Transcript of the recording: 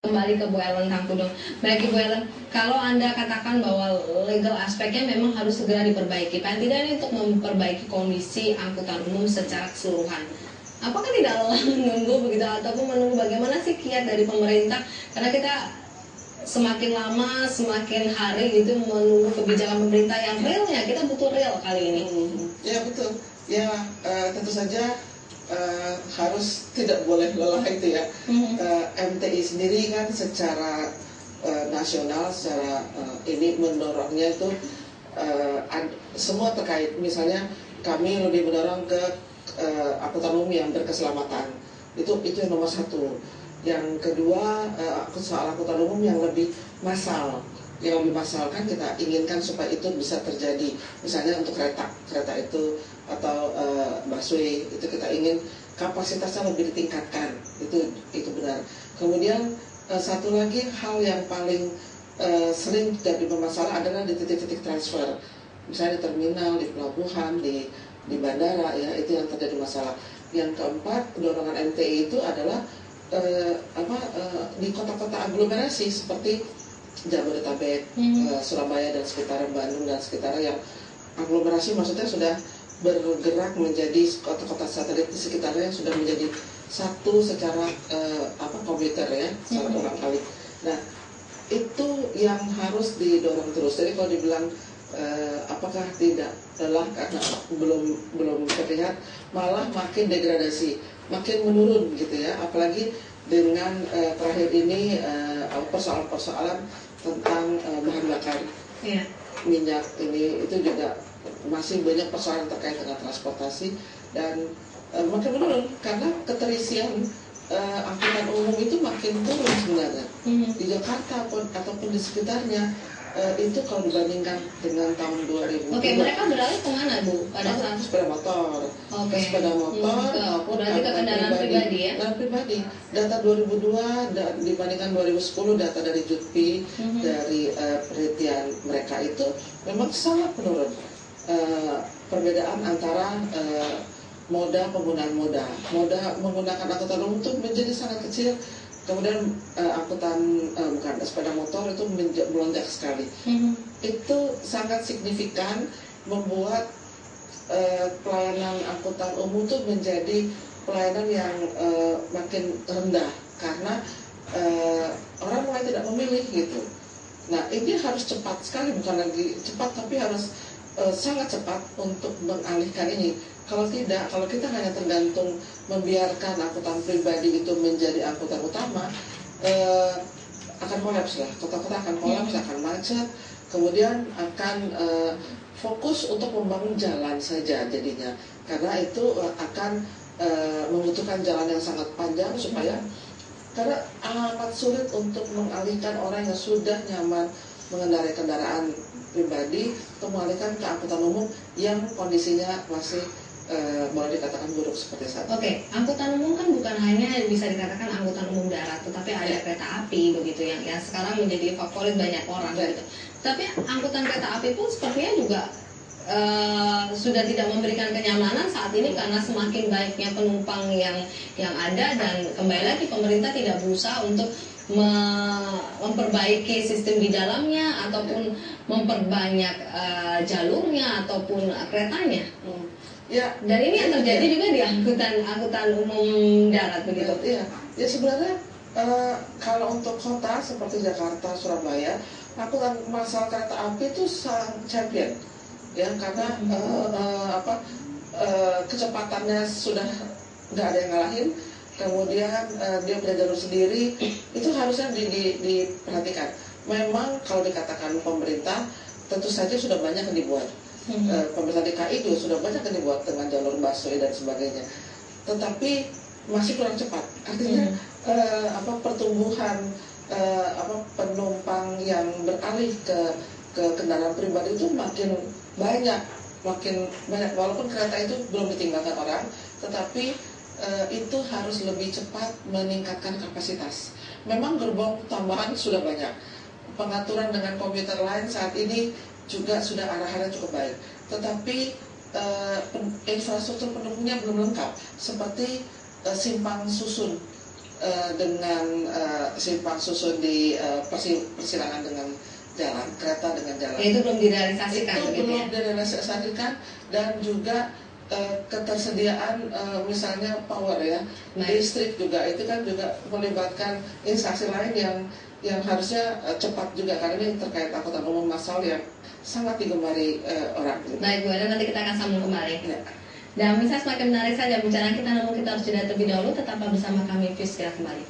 Kembali ke Bu Ellen Tangkudung. Baik Ibu Ellen, kalau Anda katakan bahwa legal aspeknya memang harus segera diperbaiki, paling tidak ini untuk memperbaiki kondisi angkutan umum secara keseluruhan. Apakah tidak lelah menunggu begitu ataupun menunggu bagaimana sih kiat dari pemerintah? Karena kita semakin lama, semakin hari gitu menunggu kebijakan pemerintah yang realnya, kita butuh real kali ini. Ya betul. Ya tentu saja harus tidak boleh lelah itu ya. MTI sendiri kan secara nasional, secara ini mendorongnya itu semua terkait. Misalnya kami lebih mendorong ke angkutan umum yang berkeselamatan. Itu yang nomor satu. Yang kedua soal angkutan umum yang lebih massal. Yang lebih massal kan kita inginkan supaya itu bisa terjadi. Misalnya untuk kereta itu atau busway itu kita ingin kapasitasnya lebih ditingkatkan. Itu benar. Kemudian satu lagi hal yang paling sering jadi bermasalah adalah di titik-titik transfer. Misalnya di terminal, di pelabuhan, di bandara ya, itu yang terjadi masalah. Yang keempat, dorongan MTI itu adalah di kota-kota aglomerasi seperti Jabodetabek, Surabaya dan sekitar Bandung dan sekitar yang aglomerasi maksudnya sudah bergerak menjadi kota-kota satelit di sekitarnya sudah menjadi satu secara komputer ya, secara ulang kali. Nah, itu yang harus didorong terus. Jadi kalau dibilang apakah tidak lelah karena belum terlihat, malah makin degradasi, makin menurun gitu ya. Apalagi dengan terakhir ini persoalan-persoalan tentang bahan bakar minyak ini, itu juga masih banyak persoalan terkait dengan transportasi dan makin menurun karena keterisian angkutan umum itu makin turun sebenarnya di Jakarta ataupun di sekitarnya. Itu kalau dibandingkan dengan tahun 2000. Oke, mereka beralih kemana Bu pada saat sepeda motor? Oke. Sepeda motor, berarti ke kendaraan pribadi ya? Kendaraan pribadi. Data 2002 dibandingkan 2010 data dari Jutpi dari penelitian mereka itu memang sangat menurun. Perbedaan antara moda penggunaan moda menggunakan angkutan umum itu menjadi sangat kecil. Kemudian bukan sepeda motor itu melonjak sekali. Itu sangat signifikan membuat pelayanan angkutan umum itu menjadi pelayanan yang makin rendah karena orang mulai tidak memilih gitu. Nah, ini harus cepat sekali, bukan lagi cepat tapi harus sangat cepat untuk mengalihkan ini. Kalau tidak, kalau kita hanya tergantung membiarkan angkutan pribadi itu menjadi angkutan utama, akan kolaps lah. Kota-kota akan kolaps, akan macet, kemudian akan fokus untuk membangun jalan saja jadinya. Karena itu akan membutuhkan jalan yang sangat panjang karena amat sulit untuk mengalihkan orang yang sudah nyaman mengendarai kendaraan pribadi untuk mengalihkan ke angkutan umum yang kondisinya masih boleh dikatakan buruk seperti saat ini. Oke, angkutan umum kan bukan hanya bisa dikatakan angkutan umum darat, tetapi ada kereta api begitu yang sekarang menjadi favorit banyak orang gitu. Tapi angkutan kereta api pun sepertinya juga sudah tidak memberikan kenyamanan saat ini karena semakin baiknya penumpang yang ada, dan kembali lagi pemerintah tidak berusaha untuk memperbaiki sistem di dalamnya ataupun memperbanyak jalurnya ataupun keretanya. Ya, dan ini yang terjadi juga di angkutan umum darat begitu. Ya sebenarnya kalau untuk kota seperti Jakarta, Surabaya, angkutan massal kereta api itu sangat champion, ya karena kecepatannya sudah nggak ada yang ngalahin. Kemudian dia punya jalur sendiri, itu harusnya diperhatikan. Memang kalau dikatakan pemerintah, tentu saja sudah banyak yang dibuat. Pemerintah DKI juga sudah banyak yang dibuat dengan jalur busway dan sebagainya, tetapi masih kurang cepat. Artinya pertumbuhan penumpang yang beralih ke kendaraan pribadi itu makin banyak walaupun kereta itu belum ditinggalkan orang, tetapi itu harus lebih cepat meningkatkan kapasitas. Memang gerbong tambahan sudah banyak, pengaturan dengan komuter lain saat ini juga sudah arah-arah cukup baik, tetapi infrastruktur pendukungnya belum lengkap seperti simpang susun dengan simpang susun di persilangan dengan jalan kereta dengan jalan. Itu belum direalisasikan. Itu begitu belum ya? direalisasikan, dan juga ketersediaan misalnya power ya, listrik juga itu kan juga melibatkan instansi lain yang harusnya cepat juga, karena ini terkait angkutan umum massal yang sangat digemari orang. Baik Bu Eda, nanti kita akan sambung kembali. Ya. Dan bisa semakin menarik saja bicara kita, namun kita harus jeda terlebih dahulu. Tetaplah bersama kami, Fis, segera kembali.